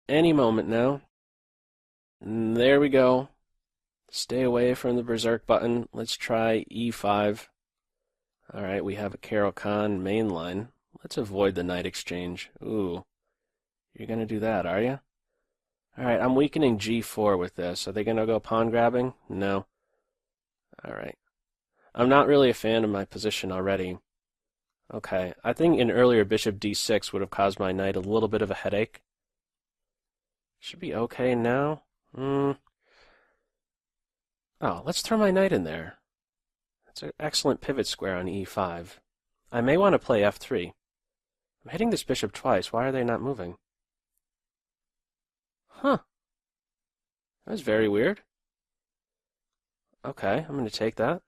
any moment now. And there we go. Stay away from the berserk button. Let's try e5. All right, we have a Caro-Kann main line. Let's avoid the knight exchange. Ooh, you're going to do that, are you? All right, I'm weakening g4 with this. Are they going to go pawn grabbing? No. All right. I'm not really a fan of my position already. Okay, I think an earlier bishop d6 would have caused my knight a little bit of a headache. Should be okay now. Oh, let's throw my knight in there. That's an excellent pivot square on e5. I may want to play f3. I'm hitting this bishop twice. Why are they not moving? Huh. That was very weird. Okay, I'm going to take that.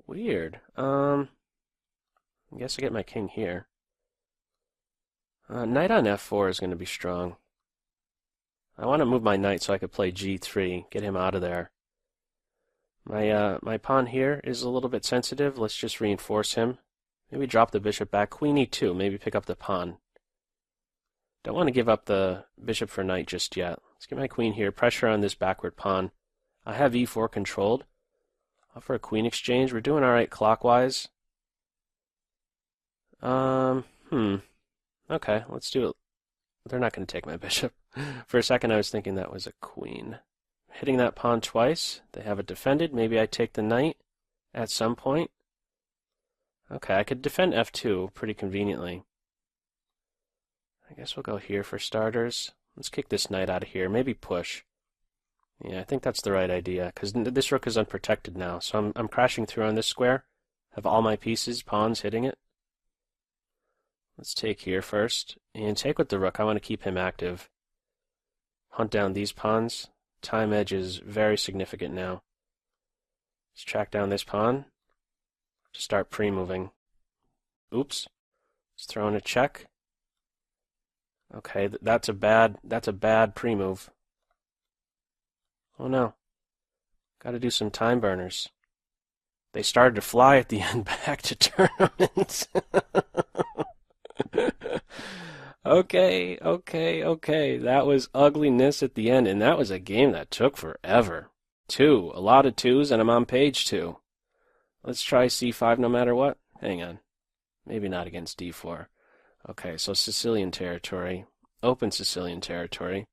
Weird. I guess I get my king here. Knight on f4 is going to be strong. I want to move my knight so I could play g3, get him out of there. My pawn here is a little bit sensitive. Let's just reinforce him. Maybe drop the bishop back. Queen e2, maybe pick up the pawn. Don't want to give up the bishop for knight just yet. Let's get my queen here. Pressure on this backward pawn. I have e4 controlled. For a queen exchange. We're doing all right clockwise. Okay, let's do it. They're not going to take my bishop. For a second, I was thinking that was a queen. Hitting that pawn twice. They have it defended. Maybe I take the knight at some point. Okay, I could defend f2 pretty conveniently. I guess we'll go here for starters. Let's kick this knight out of here. Maybe push. Yeah, I think that's the right idea, because this rook is unprotected now, so I'm crashing through on this square. Have all my pieces, pawns hitting it. Let's take here first, and take with the rook. I want to keep him active. Hunt down these pawns. Time edge is very significant now. Let's track down this pawn. To start pre-moving. Oops. Let's throw in a check. Okay, that's a bad pre-move. Oh no. Got to do some time burners. They started to fly at the end back to tournaments. Okay. That was ugliness at the end, and that was a game that took forever. A lot of twos, and I'm on page 2. Let's try c5 no matter what. Hang on. Maybe not against d4. Okay, so Sicilian territory. Open Sicilian territory.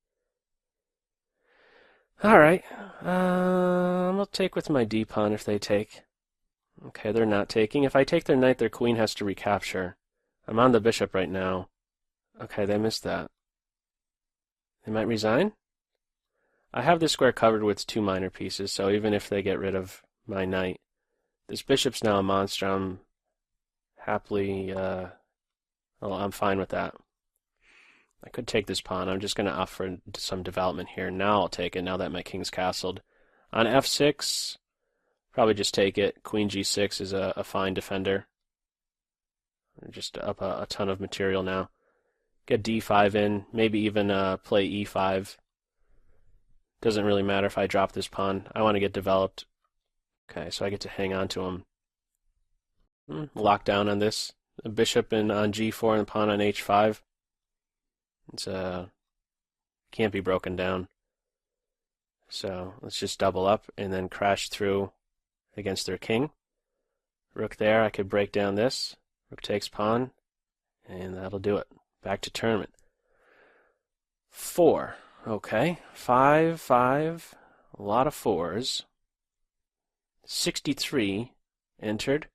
Alright, I'll take with my d-pawn if they take. Okay, they're not taking. If I take their knight, their queen has to recapture. I'm on the bishop right now. Okay, they missed that. They might resign? I have this square covered with 2 minor pieces, so even if they get rid of my knight, this bishop's now a monster. I'm happily, well, I'm fine with that. I could take this pawn. I'm just going to offer some development here. Now I'll take it, now that my king's castled. On f6, probably just take it. Queen g6 is a fine defender. Just up a ton of material now. Get d5 in, maybe even play e5. Doesn't really matter if I drop this pawn. I want to get developed. Okay, so I get to hang on to him. Lock down on this. The bishop on g4 and the pawn on h5. It's can't be broken down. So let's just double up and then crash through against their king. Rook there, I could break down this. Rook takes pawn, and that'll do it. Back to tournament. 4. Okay. 5, 5. A lot of 4s. 63 entered.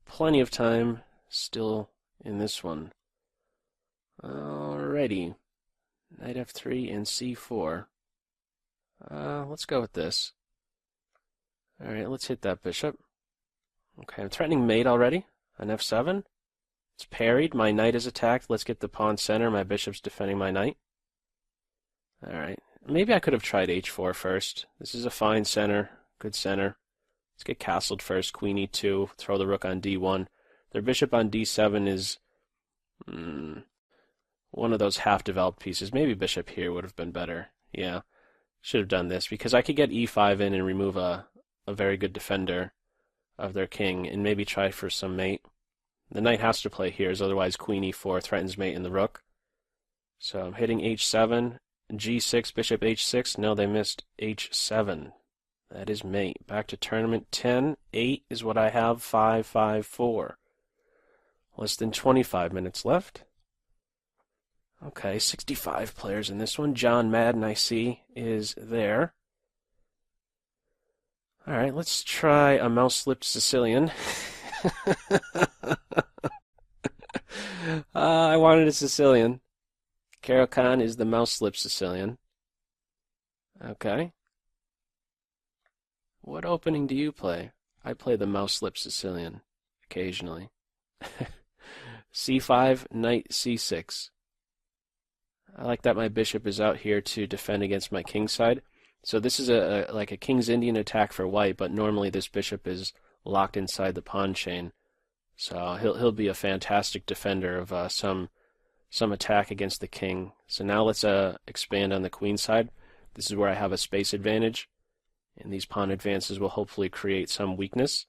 Plenty of time still in this one. Alrighty. Knight f3 and c4. Let's go with this. Alright, let's hit that bishop. Okay, I'm threatening mate already on f7. It's parried. My knight is attacked. Let's get the pawn center. My bishop's defending my knight. Alright. Maybe I could have tried h4 first. This is a fine center. Good center. Let's get castled first. Queen e2. Throw the rook on d1. Their bishop on d7 is one of those half-developed pieces. Maybe bishop here would have been better. Yeah. Should have done this because I could get e5 in and remove a very good defender of their king and maybe try for some mate. The knight has to play here, as otherwise queen e4 threatens mate in the rook. So I'm hitting h7, g6, bishop h6. No, they missed h7. That is mate. Back to tournament 10. 8 is what I have. 5, 5, 4. Less than 25 minutes left. Okay, 65 players in this one. John Madden, I see, is there. All right, let's try a mouse-lipped Sicilian. I wanted a Sicilian. Caro-Kann is the mouse-lipped Sicilian. Okay. What opening do you play? I play the mouse-lipped Sicilian, occasionally. c5, knight c6. I like that my bishop is out here to defend against my king side. So this is like a King's Indian attack for white, but normally this bishop is locked inside the pawn chain. So he'll be a fantastic defender of some attack against the king. So now let's expand on the queen side. This is where I have a space advantage, and these pawn advances will hopefully create some weakness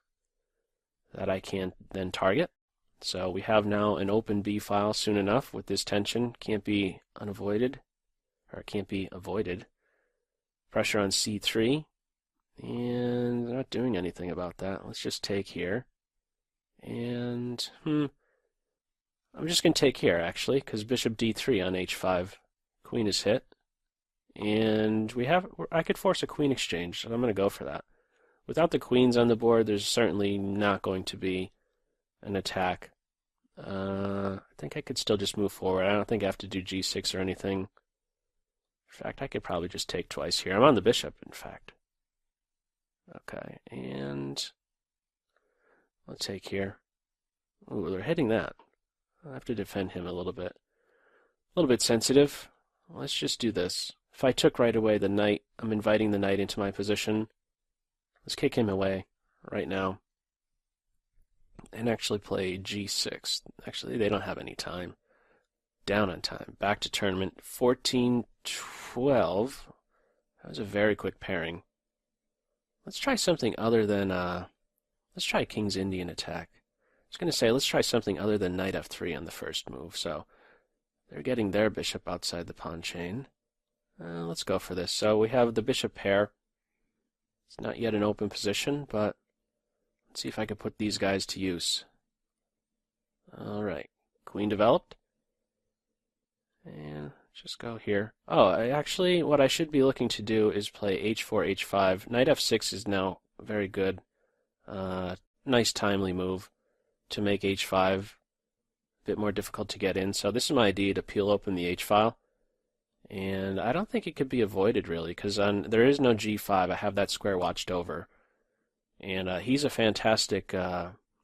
that I can then target. So we have now an open B file soon enough with this tension. Can't be unavoided, or can't be avoided. Pressure on c3, and they're not doing anything about that. Let's just take here. And, I'm just going to take here, actually, because bishop d3 on h5. Queen is hit. And I could force a queen exchange, and I'm going to go for that. Without the queens on the board, there's certainly not going to be an attack. I think I could still just move forward. I don't think I have to do g6 or anything. In fact, I could probably just take twice here. I'm on the bishop, in fact. Okay, and I'll take here. Ooh, they're hitting that. I have to defend him a little bit. A little bit sensitive. Let's just do this. If I took right away the knight, I'm inviting the knight into my position. Let's kick him away right now. And actually play g6. Actually, they don't have any time. Down on time. Back to tournament. 14-12. That was a very quick pairing. Let's try something other than, let's try King's Indian attack. I was going to say, let's try something other than knight f3 on the first move. So they're getting their bishop outside the pawn chain. Let's go for this. So we have the bishop pair. It's not yet an open position, but let's see if I can put these guys to use. All right. Queen developed. And just go here. Oh, actually, what I should be looking to do is play h4, h5. Knight f6 is now very good. Nice timely move to make h5 a bit more difficult to get in. So this is my idea to peel open the h-file. And I don't think it could be avoided, really, because there is no g5. I have that square watched over. And he's a fantastic,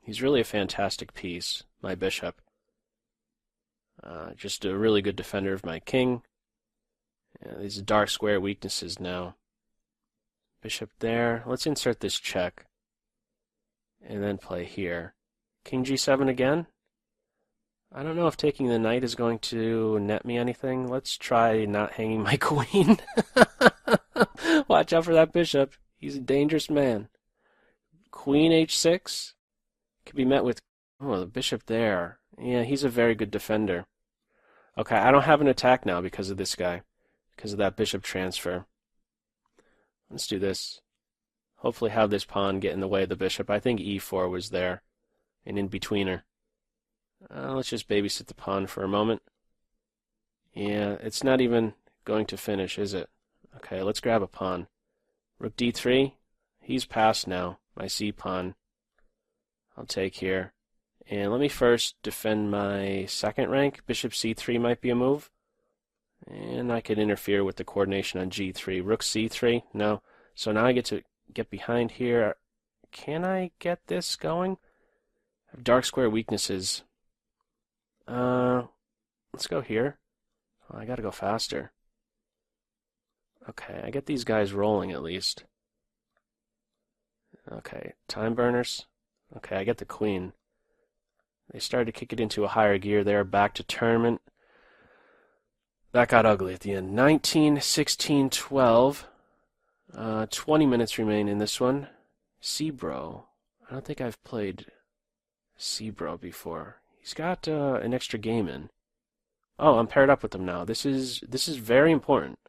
he's really a fantastic piece, my bishop. Just a really good defender of my king. These dark square weaknesses now. Bishop there. Let's insert this check. And then play here. King g7 again. I don't know if taking the knight is going to net me anything. Let's try not hanging my queen. Watch out for that bishop. He's a dangerous man. Queen h6 could be met with, oh, the bishop there. Yeah, he's a very good defender. Okay, I don't have an attack now because of this guy, because of that bishop transfer. Let's do this. Hopefully have this pawn get in the way of the bishop. I think e4 was there, and in betweener. Let's just babysit the pawn for a moment. Yeah, it's not even going to finish, is it? Okay, let's grab a pawn. Rook d3. He's passed now. My c pawn. I'll take here. And let me first defend my second rank. Bishop c3 might be a move. And I could interfere with the coordination on g3. Rook c3. No. So now I get to get behind here. Can I get this going? I have dark square weaknesses. Let's go here. Oh, I gotta go faster. Okay, I get these guys rolling at least. Okay, time burners. Okay, I get the queen. They started to kick it into a higher gear there. Back to tournament. That got ugly at the end. 19, 16, 12. 20 minutes remain in this one. Cbro. I don't think I've played C-bro before. He's got an extra game in. Oh, I'm paired up with him now. This is very important.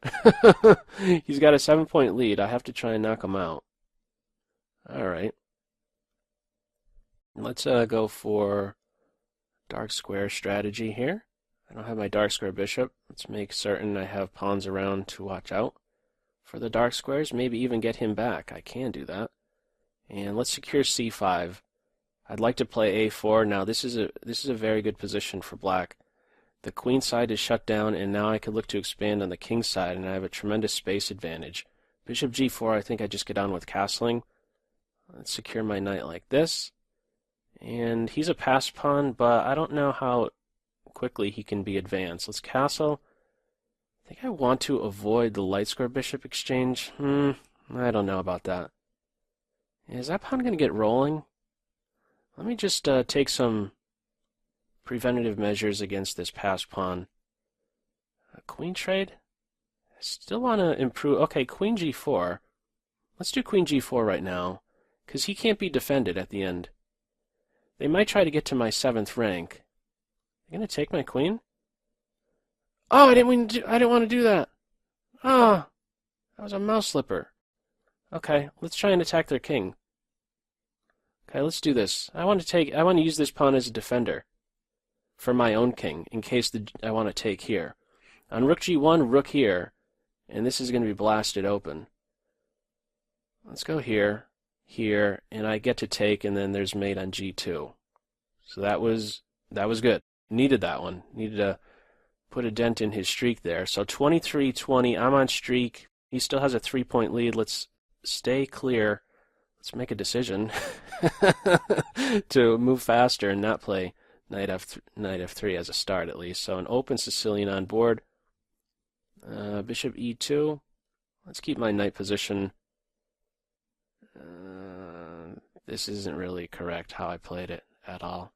He's got a 7-point lead. I have to try and knock him out. All right. Let's go for dark square strategy here. I don't have my dark square bishop. Let's make certain I have pawns around to watch out for the dark squares. Maybe even get him back. I can do that. And let's secure c5. I'd like to play a4. Now this is a very good position for black. The queen side is shut down, and now I could look to expand on the king side, and I have a tremendous space advantage. Bishop g4, I think I just get on with castling. Let's secure my knight like this. And he's a passed pawn, but I don't know how quickly he can be advanced. Let's castle. I think I want to avoid the light square bishop exchange. I don't know about that. Is that pawn going to get rolling? Let me just take some preventative measures against this passed pawn. Queen trade? I still want to improve. Okay, queen g4. Let's do queen g4 right now, because he can't be defended at the end. They might try to get to my 7th rank. They're going to take my queen? Oh, I didn't want to do that. Oh, that was a mouse slipper. Okay, let's try and attack their king. Okay, let's do this. I want to use this pawn as a defender for my own king in case I want to take here. On rook g1, rook here, and this is going to be blasted open. Let's go here, here, and I get to take, and then there's mate on g2. So that was good. Needed that one. Needed to put a dent in his streak there. So 23-20, I'm on streak. He still has a 3-point lead. Let's stay clear. Let's make a decision to move faster and not play knight f3 as a start at least. So an open Sicilian on board. Bishop e2. Let's keep my knight position. This isn't really correct how I played it at all.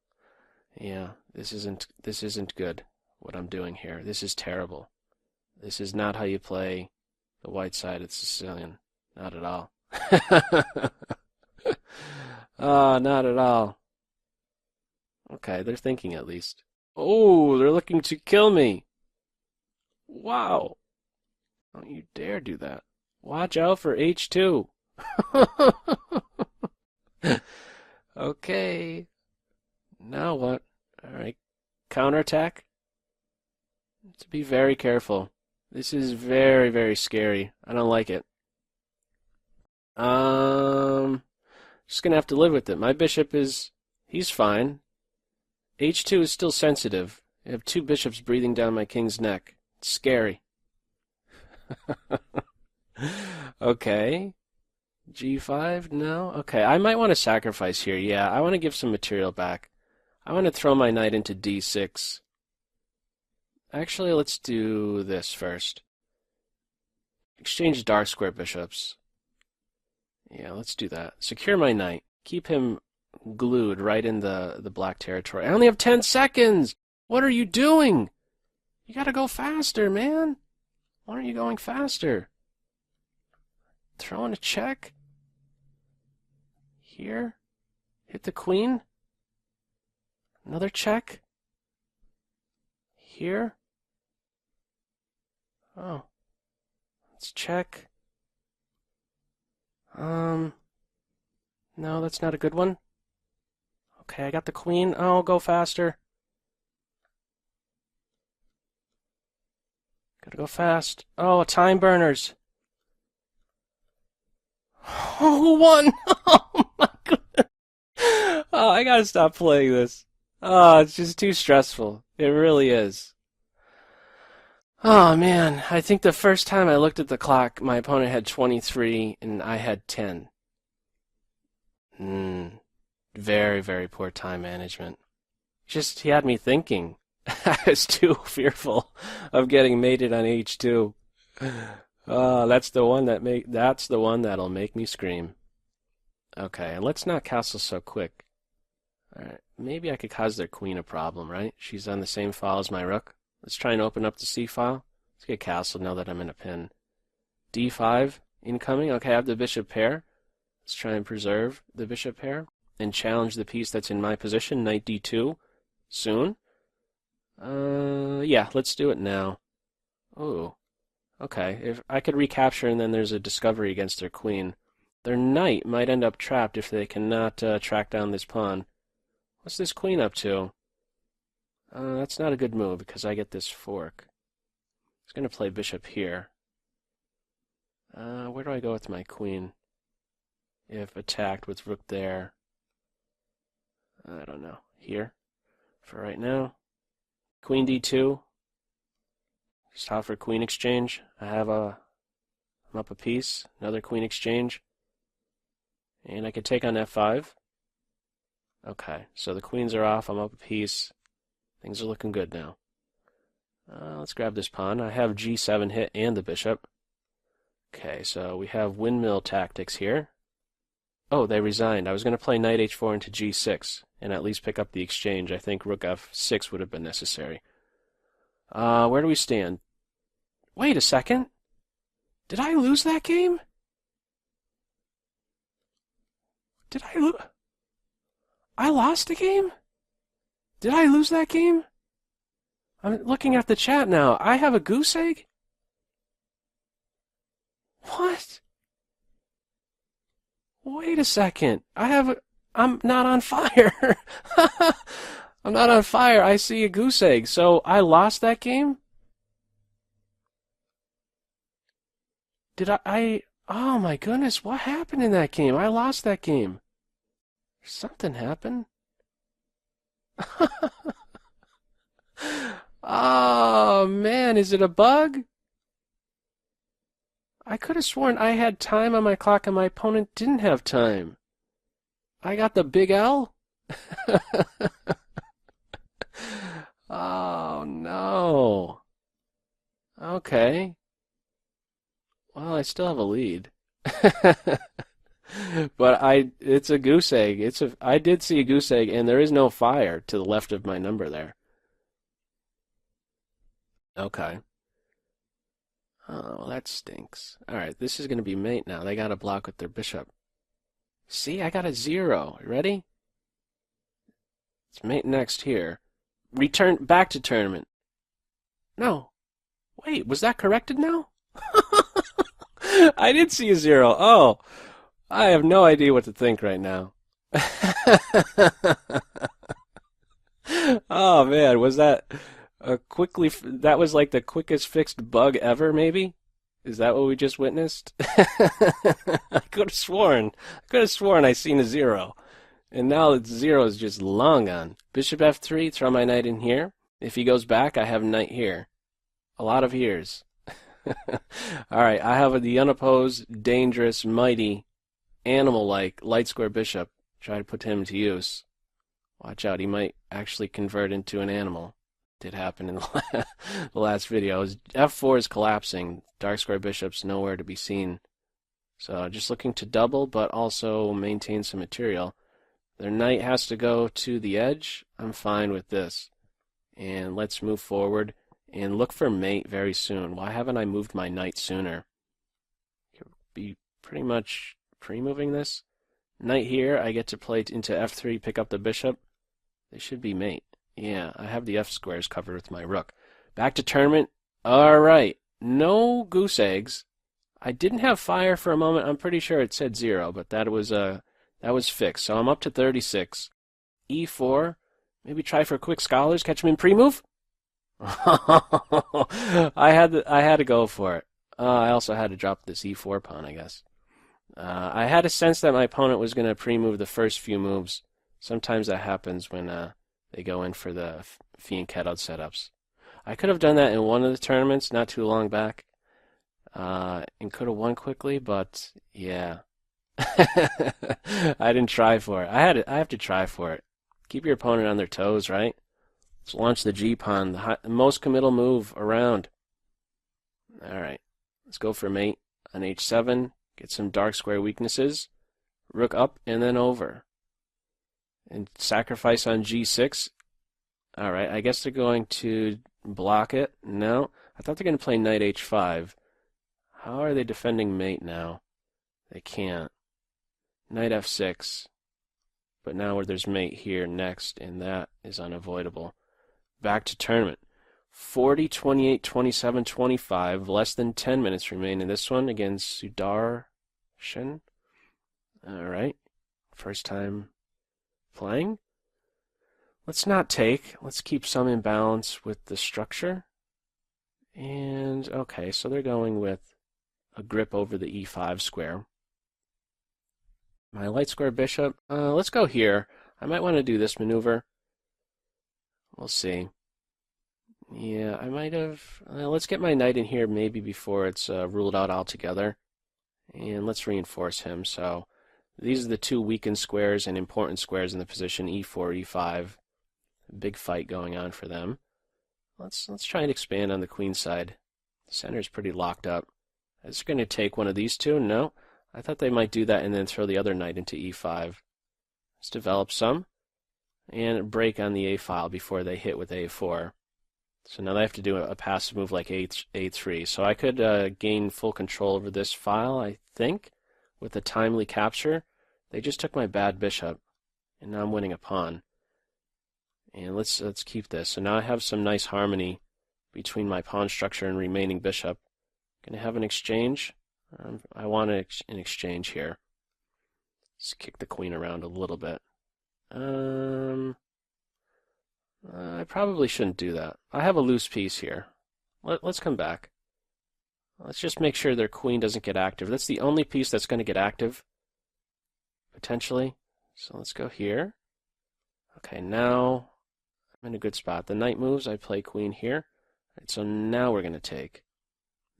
Yeah, this isn't good what I'm doing here. This is terrible. This is not how you play the white-sided Sicilian. Not at all. Not at all. Okay, they're thinking at least. Oh, they're looking to kill me. Wow. Don't you dare do that. Watch out for h2. Okay. Now what? Alright. Counterattack. To be very careful. This is very, very scary. I don't like it. Just gonna have to live with it. My bishop he's fine. h2 is still sensitive. I have 2 bishops breathing down my king's neck. It's scary. Okay. g5? No? Okay, I might want to sacrifice here. Yeah, I want to give some material back. I want to throw my knight into d6. Actually, let's do this first. Exchange dark square bishops. Yeah, let's do that. Secure my knight. Keep him glued right in the black territory. I only have 10 seconds! What are you doing? You gotta go faster, man. Why aren't you going faster? Throwing a check? Here? Hit the queen? Another check? Here? Oh. Let's check. No, that's not a good one. Okay, I got the queen. Oh, go faster. Gotta go fast. Oh, time burners. Oh, who won? Oh my goodness. Oh, I gotta stop playing this. Oh, it's just too stressful. It really is. Oh man, I think the first time I looked at the clock, my opponent had 23 and I had 10. Very, very poor time management. Just, he had me thinking. I was too fearful of getting mated on h2. That's the one that'll make me scream. Okay, and let's not castle so quick. Alright, maybe I could cause their queen a problem, right? She's on the same file as my rook. Let's try and open up the c file. Let's get castled now that I'm in a pin. d5 incoming. Okay, I have the bishop pair. Let's try and preserve the bishop pair. and challenge the piece that's in my position, knight d2, soon? Yeah, let's do it now. Oh, okay. If I could recapture and then there's a discovery against their queen. Their knight might end up trapped if they cannot track down this pawn. What's this queen up to? That's not a good move because I get this fork. It's going to play bishop here. Where do I go with my queen? If attacked with rook there. I don't know. Here? For right now. Queen d2. Stop for queen exchange. I'm up a piece. Another queen exchange. And I can take on f5. Okay, so the queens are off. I'm up a piece. Things are looking good now. Let's grab this pawn. I have g7 hit and the bishop. Okay, so we have windmill tactics here. Oh, they resigned. I was going to play knight h4 into g6 and at least pick up the exchange. I think rook f6 would have been necessary. Where do we stand? Wait a second. Did I lose that game? Did I lose? I lost the game? Did I lose that game? I'm looking at the chat now. I have a goose egg? What? Wait a second. I'm not on fire. I'm not on fire. I see a goose egg. So I lost that game? Did I... Oh my goodness, what happened in that game? I lost that game. Something happened? Oh man, is it a bug? I could have sworn I had time on my clock and my opponent didn't have time. I got the big L? Oh no. Okay. Well, I still have a lead. But it's a goose egg. I did see a goose egg, and there is no fire to the left of my number there. Okay. Oh, that stinks. All right, this is going to be mate now. They got to block with their bishop. See, I got a 0. Ready? It's mate next here. Return back to tournament. No. Wait, was that corrected now? I did see a 0. Oh, I have no idea what to think right now. Oh man, was that that was like the quickest fixed bug ever, maybe? Is that what we just witnessed? I could have sworn I seen a 0. And now the 0 is just long gone. Bishop f3, throw my knight in here. If he goes back, I have knight here. A lot of here's. Alright, I have the unopposed, dangerous, mighty, animal-like light square bishop. Try to put him to use. Watch out, he might actually convert into an animal. Did happen in the last video. F4 is collapsing. Dark square bishop's nowhere to be seen. So just looking to double, but also maintain some material. Their knight has to go to the edge. I'm fine with this. And let's move forward and look for mate very soon. Why haven't I moved my knight sooner? Could be pretty much pre-moving this. Knight here, I get to play into f3, pick up the bishop. They should be mate. Yeah, I have the f squares covered with my rook. Back to tournament. Alright, no goose eggs. I didn't have fire for a moment. I'm pretty sure it said 0, but that was fixed. So I'm up to 36. E4. Maybe try for quick scholars. Catch him in pre-move. I had to go for it. I also had to drop this E4 pawn, I guess. I had a sense that my opponent was going to pre-move the first few moves. Sometimes that happens when they go in for the Fiend Kettled setups. I could have done that in one of the tournaments not too long back, and could have won quickly, but yeah. I didn't try for it. I have to try for it. Keep your opponent on their toes, right? Let's launch the G-pawn, the most committal move around. Alright, let's go for mate on H7. Get some dark square weaknesses. Rook up and then over. And sacrifice on G6. Alright, I guess they're going to block it. No, I thought they're going to play knight H5. How are they defending mate now? They can't. Knight F6. but now where there's mate here next, and that is unavoidable. Back to tournament. 40, 28, 27, 25. Less than 10 minutes remain in this one against Sudarshan. All right. First time playing. Let's not take. Let's keep some imbalance with the structure. And, okay, so they're going with a grip over the e5 square. My light square bishop. Let's go here. I might want to do this maneuver. We'll see. Yeah, I might have... let's get my knight in here maybe before it's ruled out altogether. And let's reinforce him. So these are the two weakened squares and important squares in the position, e4, e5. Big fight going on for them. Let's try and expand on the queen side. The center's pretty locked up. Is it going to take one of these two? No. I thought they might do that and then throw the other knight into e5. Let's develop some. And break on the a file before they hit with a4. So now they have to do a passive move like a3. So I could gain full control over this file, I think, with a timely capture. They just took my bad bishop, and now I'm winning a pawn. And let's keep this. So now I have some nice harmony between my pawn structure and remaining bishop. Going to have an exchange. I want an exchange here. Let's kick the queen around a little bit. I probably shouldn't do that. I have a loose piece here. Let's come back. Let's just make sure their queen doesn't get active. That's the only piece that's going to get active, potentially. So let's go here. Okay, now I'm in a good spot. The knight moves, I play queen here. Right, so now we're going to take.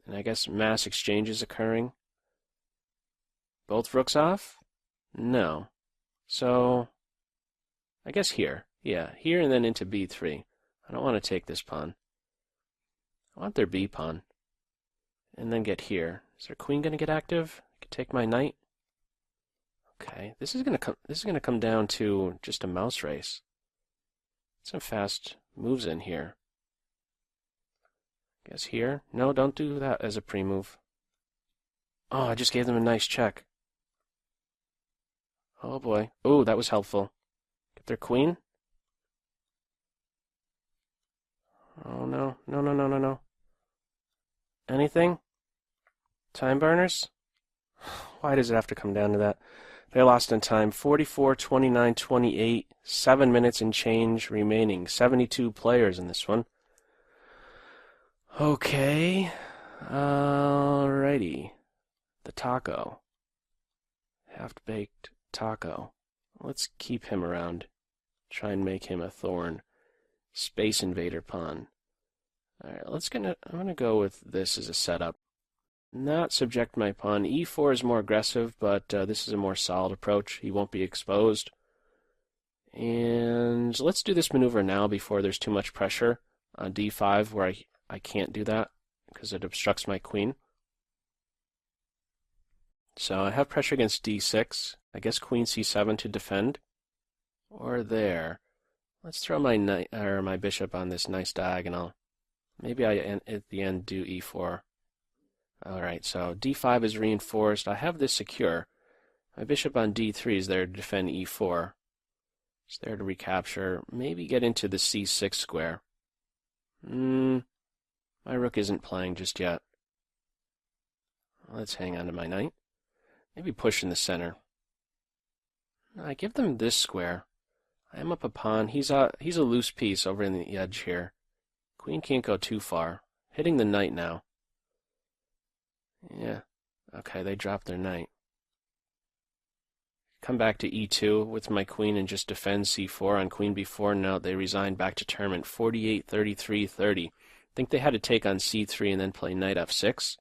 And I guess mass exchange is occurring. Both rooks off? No. So I guess here. Yeah, here and then into b3. I don't want to take this pawn. I want their b pawn. And then get here. Is their queen going to get active? I could take my knight. Okay, this is going to come down to just a mouse race. Some fast moves in here. Guess here. No, don't do that as a pre-move. Oh, I just gave them a nice check. Oh boy. Oh, that was helpful. Get their queen. Oh no. No, no, no, no, no. Anything? Time burners? Why does it have to come down to that? They lost in time. 44, 29, 28. 7 minutes and change remaining. 72 players in this one. Okay. Alrighty. The taco. Half-baked taco. Let's keep him around. Try and make him a thorn. Space Invader pawn. Alright, I'm gonna go with this as a setup. Not subject my pawn. e4 is more aggressive, but this is a more solid approach. He won't be exposed. And let's do this maneuver now before there's too much pressure on d5, where I can't do that because it obstructs my queen. So I have pressure against d6. I guess queen c7 to defend. Or there. Let's throw my knight or my bishop on this nice diagonal. Maybe I at the end do e4. Alright, so d5 is reinforced. I have this secure. My bishop on d3 is there to defend e4. It's there to recapture. Maybe get into the c6 square. My rook isn't playing just yet. Let's hang on to my knight. Maybe push in the center. I give them this square. I am up a pawn. He's a loose piece over in the edge here. Queen can't go too far. Hitting the knight now. Yeah. Okay, they dropped their knight. Come back to e2 with my queen and just defend c4 on queen b4. No, they resigned back to tournament. 48, 33, 30. I think they had to take on c3 and then play knight f6.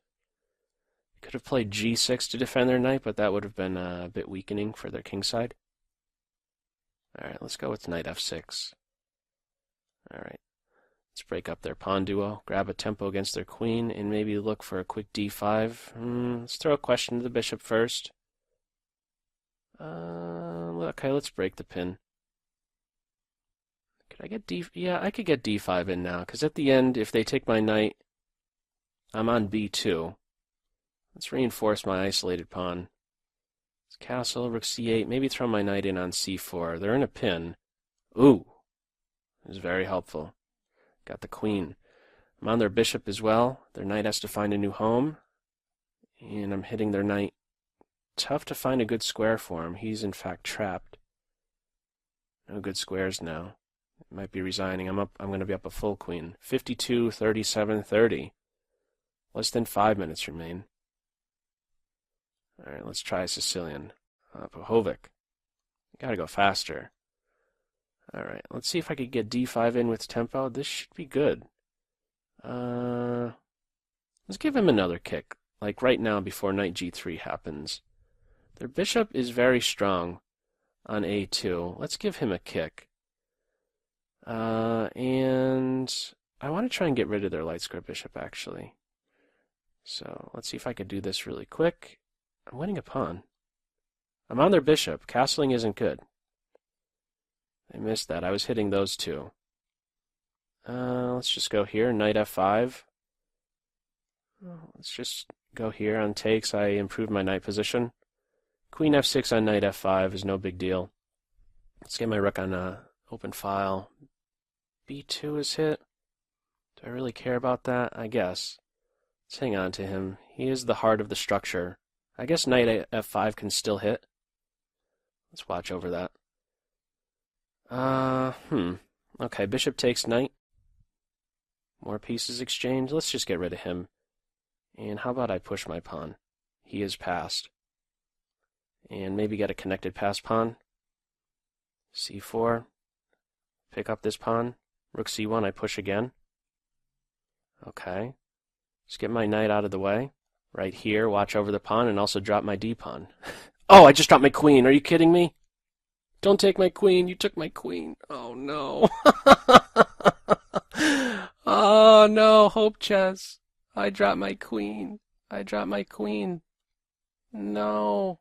Could have played g6 to defend their knight, but that would have been a bit weakening for their kingside. Alright, let's go with knight f6. Alright. Let's break up their pawn duo, grab a tempo against their queen, and maybe look for a quick d5. Let's throw a question to the bishop first. Okay, let's break the pin. Could I get d... Yeah, I could get d5 in now, because at the end, if they take my knight, I'm on b2. Let's reinforce my isolated pawn. Let's castle, rook c8. Maybe throw my knight in on c4. They're in a pin. Ooh, it was very helpful. Got the queen. I'm on their bishop as well. Their knight has to find a new home. And I'm hitting their knight. Tough to find a good square for him. He's in fact trapped. No good squares now. Might be resigning. I'm going to be up a full queen. 52, 37, 30. Less than 5 minutes remain. All right, let's try a Sicilian. Pohovic. Got to go faster. All right, let's see if I could get d5 in with tempo. This should be good. Let's give him another kick, like right now before knight g3 happens. Their bishop is very strong on a2. Let's give him a kick. And I want to try and get rid of their light square bishop, actually. So let's see if I could do this really quick. I'm winning a pawn. I'm on their bishop. Castling isn't good. I missed that. I was hitting those two. Let's just go here. Knight f5. Let's just go here on takes. I improved my knight position. Queen f6 on knight f5 is no big deal. Let's get my rook on open file. b2 is hit. Do I really care about that? I guess. Let's hang on to him. He is the heart of the structure. I guess knight f5 can still hit. Let's watch over that. Okay, bishop takes knight. More pieces exchanged. Let's just get rid of him. And how about I push my pawn? He is passed. And maybe get a connected pass pawn. c4. Pick up this pawn. Rook c1, I push again. Okay. Just get my knight out of the way. Right here, watch over the pawn, and also drop my d-pawn. Oh, I just dropped my queen. Are you kidding me? Don't take my queen. You took my queen. Oh, no. Oh, no. Hope chess. I dropped my queen. I dropped my queen. No.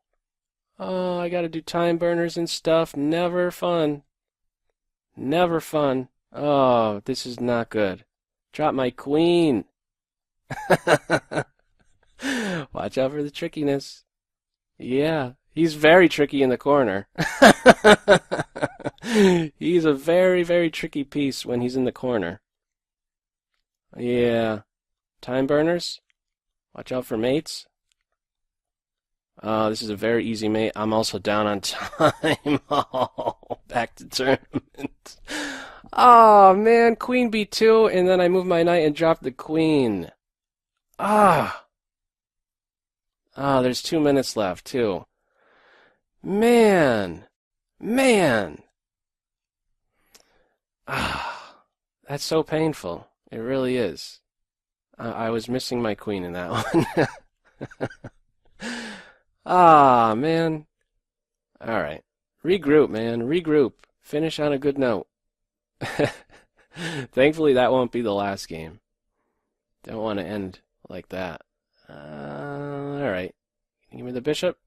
Oh, I gotta do time burners and stuff. Never fun. Never fun. Oh, this is not good. Drop my queen. Watch out for the trickiness. Yeah, he's very tricky in the corner. He's a very, very tricky piece when he's in the corner. Yeah. Time burners. Watch out for mates. This is a very easy mate. I'm also down on time. Oh, back to tournament. Oh, man. Queen b2, and then I move my knight and drop the queen. There's 2 minutes left, too. Man. That's so painful. It really is. I was missing my queen in that one. Man. All right. Regroup, man. Regroup. Finish on a good note. Thankfully, that won't be the last game. Don't want to end like that. All right. Give me the bishop.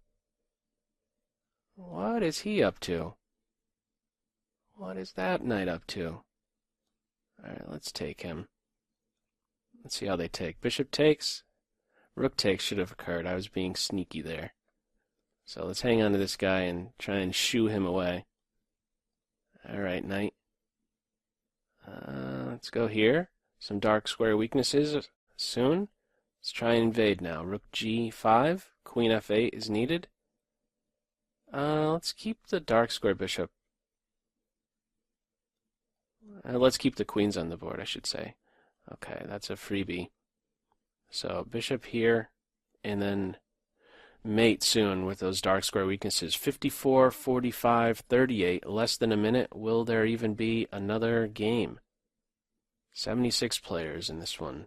What is he up to? What is that knight up to? All right, let's take him. Let's see how they take. Bishop takes. Rook takes should have occurred. I was being sneaky there. So let's hang on to this guy and try and shoo him away. All right, knight. Let's go here. Some dark square weaknesses soon. Let's try and invade now. Rook g5. Queen f8 is needed. Let's keep the dark square bishop. Let's keep the queens on the board, I should say. Okay, that's a freebie. So bishop here, and then mate soon with those dark square weaknesses. 54, 45, 38, less than a minute. Will there even be another game? 76 players in this one.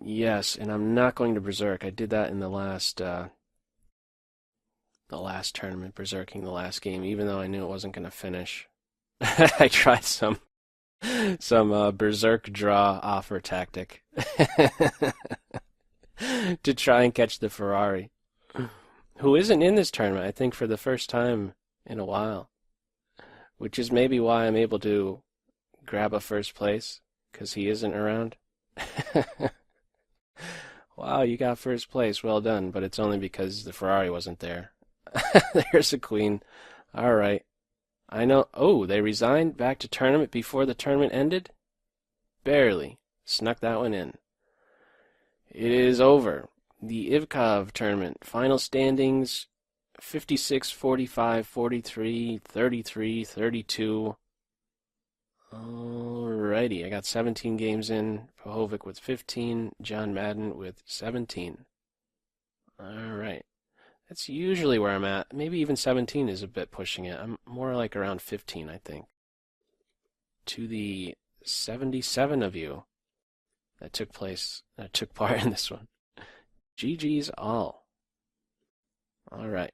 Yes, and I'm not going to berserk. I did that in the last tournament, berserking the last game, even though I knew it wasn't going to finish. I tried some berserk draw offer tactic to try and catch the Ferrari, who isn't in this tournament, I think, for the first time in a while, which is maybe why I'm able to grab a first place, because he isn't around. Wow, you got first place. Well done, but it's only because the Ferrari wasn't there. There's a queen. All right. I know. Oh, they resigned back to tournament before the tournament ended? Barely. Snuck that one in. It is over. The Ivkov tournament. Final standings 56, 45, 43, 33, 32. Alrighty, I got 17 games in. Pohovic with 15. John Madden with 17. Alright. That's usually where I'm at. Maybe even 17 is a bit pushing it. I'm more like around 15, I think. To the 77 of you that took part in this one. GG's all. Alright.